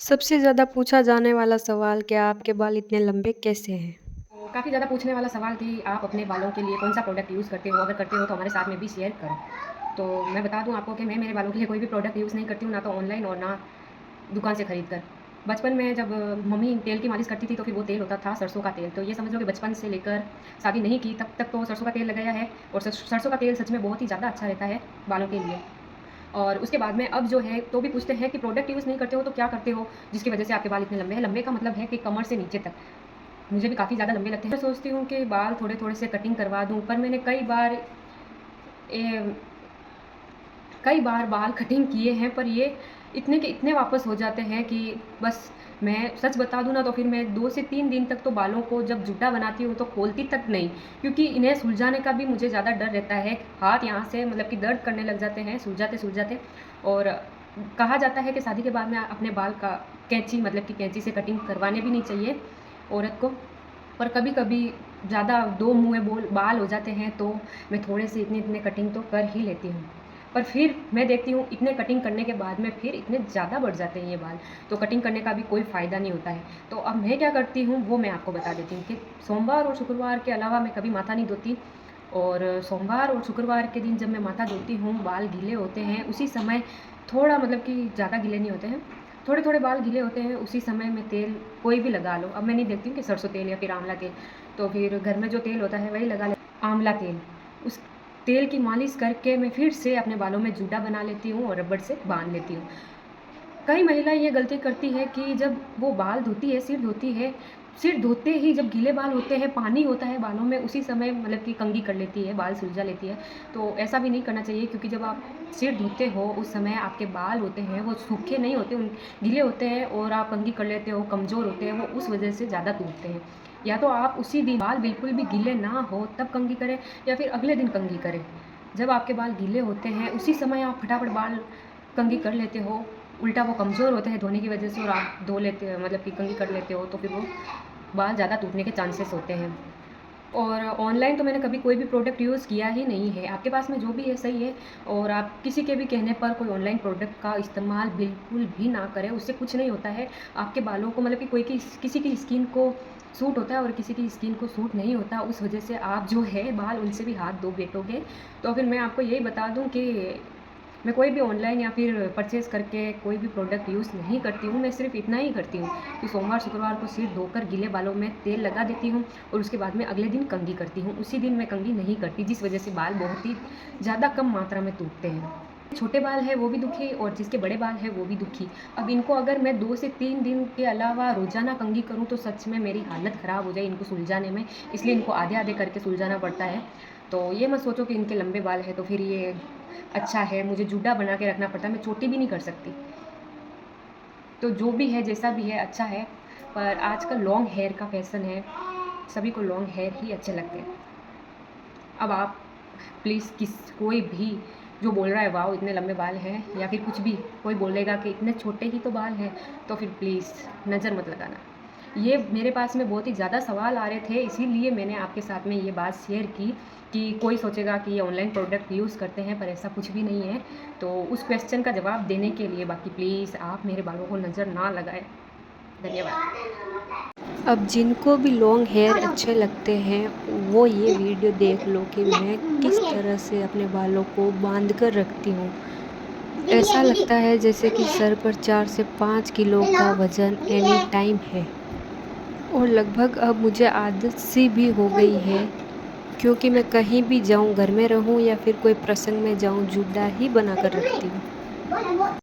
सबसे ज़्यादा पूछा जाने वाला सवाल, क्या आपके बाल इतने लंबे कैसे हैं? तो काफ़ी ज़्यादा पूछने वाला सवाल कि आप अपने बालों के लिए कौन-सा प्रोडक्ट यूज़ करते हो? अगर करते हो तो हमारे साथ में भी शेयर करो। तो मैं बता दूँ आपको कि मैं मेरे बालों के लिए कोई भी प्रोडक्ट यूज़ नहीं करती हूँ, ना तो ऑनलाइन और ना दुकान से खरीद कर। बचपन में जब मम्मी तेल की मालिश करती थी तो फिर वो तेल होता था सरसों का तेल। तो ये समझ लो कि बचपन से लेकर शादी नहीं की तब तक तो सरसों का तेल लगाया है और सरसों का तेल सच में बहुत ही ज़्यादा अच्छा रहता है बालों के लिए। और उसके बाद में अब जो है तो भी पूछते हैं कि प्रोडक्ट यूज़ नहीं करते हो तो क्या करते हो जिसकी वज़ह से आपके बाल इतने लंबे हैं? लंबे का मतलब है कि कमर से नीचे तक। मुझे भी काफ़ी ज़्यादा लंबे लगते हैं। मैं सोचती हूँ कि बाल थोड़े-थोड़े से कटिंग करवा दूँ, पर मैंने ए, कई बार बाल कटिंग किए हैं, पर ये इतने के इतने वापस हो जाते हैं कि बस मैं सच बता दूँ ना तो फिर मैं 2 से 3 दिन तक तो बालों को जब जूड़ा बनाती हूँ तो खोलती तक नहीं, क्योंकि इन्हें सुलझाने का भी मुझे ज़्यादा डर रहता है। हाथ यहाँ से मतलब कि दर्द करने लग जाते हैं सुलझाते-सुलझाते। और कहा जाता है कि शादी के बाद में अपने बाल का कैंची मतलब कि कैंची से कटिंग करवाने भी नहीं चाहिए औरत को। पर कभी-कभी ज़्यादा 2 मुँहे बोल बाल हो जाते हैं तो मैं थोड़े से इतने-इतने कटिंग तो कर ही लेती हूँ। पर फिर मैं देखती हूँ इतने कटिंग करने के बाद में फिर इतने ज़्यादा बढ़ जाते हैं ये बाल, तो कटिंग करने का भी कोई फ़ायदा नहीं होता है। तो अब मैं क्या करती हूँ वो मैं आपको बता देती हूँ कि सोमवार और शुक्रवार के अलावा मैं कभी माथा नहीं धोती। और सोमवार और शुक्रवार के दिन जब मैं माथा धोती हूँ, बाल गीले होते हैं, उसी समय थोड़ा मतलब कि ज़्यादा गीले नहीं होते हैं, थोड़े-थोड़े बाल गीले होते हैं, उसी समय मैं तेल कोई भी लगा लो। अब मैं नहीं देखती हूँ कि सरसों तेल या फिर आंवला तेल, तो फिर घर में जो तेल होता है वही लगा ले आंवला तेल। उस तेल की मालिश करके मैं फिर से अपने बालों में जूड़ा बना लेती हूँ और रबड़ से बाँध लेती हूँ। कई महिलाएँ ये गलती करती है कि जब वो बाल धोती है, सिर धोती है, सिर धोते ही जब गीले बाल होते हैं, पानी होता है बालों में, उसी समय मतलब कि कंघी कर लेती है, बाल सुलझा लेती है। तो ऐसा भी नहीं करना चाहिए, क्योंकि जब आप सिर धोते हो, उस समय आपके बाल होते हैं, वो सूखे नहीं होते, उन गीले होते हैं और आप कंघी कर लेते हो, कमज़ोर होते हैं, वो उस वजह से ज़्यादा टूटते हैं। या तो आप उसी दिन बाल बिल्कुल भी गीले ना हो, तब कंघी करें या फिर अगले दिन कंघी करें। जब आपके बाल गीले होते हैं, उसी समय आप फटाफट बाल कंघी कर लेते हो, उल्टा वो कमज़ोर होते हैं धोने की वजह से और आप धो लेते हो मतलब कि कंघी कर लेते हो, तो फिर वो बाल ज़्यादा टूटने के चांसेस होते हैं। और ऑनलाइन तो मैंने कभी कोई भी प्रोडक्ट यूज़ किया ही नहीं है। आपके पास में जो भी है सही है, और आप किसी के भी कहने पर कोई ऑनलाइन प्रोडक्ट का इस्तेमाल बिल्कुल भी ना करें, उससे कुछ नहीं होता है। आपके बालों को मतलब कि कोई की किसी की स्किन को सूट होता है और किसी की स्किन को सूट नहीं होता, उस वजह से आप जो है बाल उनसे भी हाथ धो बैठोगे। तो फिर मैं आपको यही बता दूँ कि मैं कोई भी ऑनलाइन या फिर परचेज़ करके कोई भी प्रोडक्ट यूज़ नहीं करती हूँ। मैं सिर्फ़ इतना ही करती हूँ कि सोमवार, शुक्रवार को सिर धोकर गीले बालों में तेल लगा देती हूँ और उसके बाद में अगले दिन कंघी करती हूँ। उसी दिन मैं कंघी नहीं करती, जिस वज़ह से बाल बहुत ही ज़्यादा कम मात्रा में टूटते हैं। छोटे बाल हैं वो भी दुखी और जिसके बड़े बाल हैं वो भी दुखी। अब इनको अगर मैं 2 से 3 दिन के अलावा रोज़ाना कंघी करूँ तो सच में मेरी हालत ख़राब हो जाए इनको सुलझाने में, इसलिए इनको आधे-आधे करके सुलझाना पड़ता है। तो ये मत सोचो कि इनके लंबे बाल हैं तो फिर ये अच्छा है, मुझे जूड़ा बना के रखना पड़ता है, मैं चोटी भी नहीं कर सकती। तो जो भी है, जैसा भी है, अच्छा है। पर आजकल लॉन्ग हेयर का फ़ैशन है, सभी को लॉन्ग हेयर ही अच्छे लगते हैं। अब आप प्लीज़ कोई भी जो बोल रहा है वाओ इतने लंबे बाल हैं, या फिर कुछ भी कोई बोलेगा कि इतने छोटे ही तो बाल हैं, तो फिर प्लीज़ नज़र मत लगाना। ये मेरे पास में बहुत ही ज़्यादा सवाल आ रहे थे, इसीलिए मैंने आपके साथ में ये बात शेयर की कि कोई सोचेगा कि ये ऑनलाइन प्रोडक्ट यूज़ करते हैं, पर ऐसा कुछ भी नहीं है। तो उस क्वेश्चन का जवाब देने के लिए बाकी प्लीज़ आप मेरे बालों को नज़र ना लगाएँ। धन्यवाद। अब जिनको भी लॉन्ग हेयर अच्छे लगते हैं, वो ये वीडियो देख लो कि मैं किस तरह से अपने बालों को बांध कर रखती हूँ। ऐसा लगता है जैसे कि सर पर 4 से 5 किलो का वज़न एनी टाइम है, और लगभग अब मुझे आदत सी भी हो गई है, क्योंकि मैं कहीं भी जाऊँ, घर में रहूँ या फिर कोई प्रसंग में जाऊँ, जूड़ा ही बना कर रखती हूँ।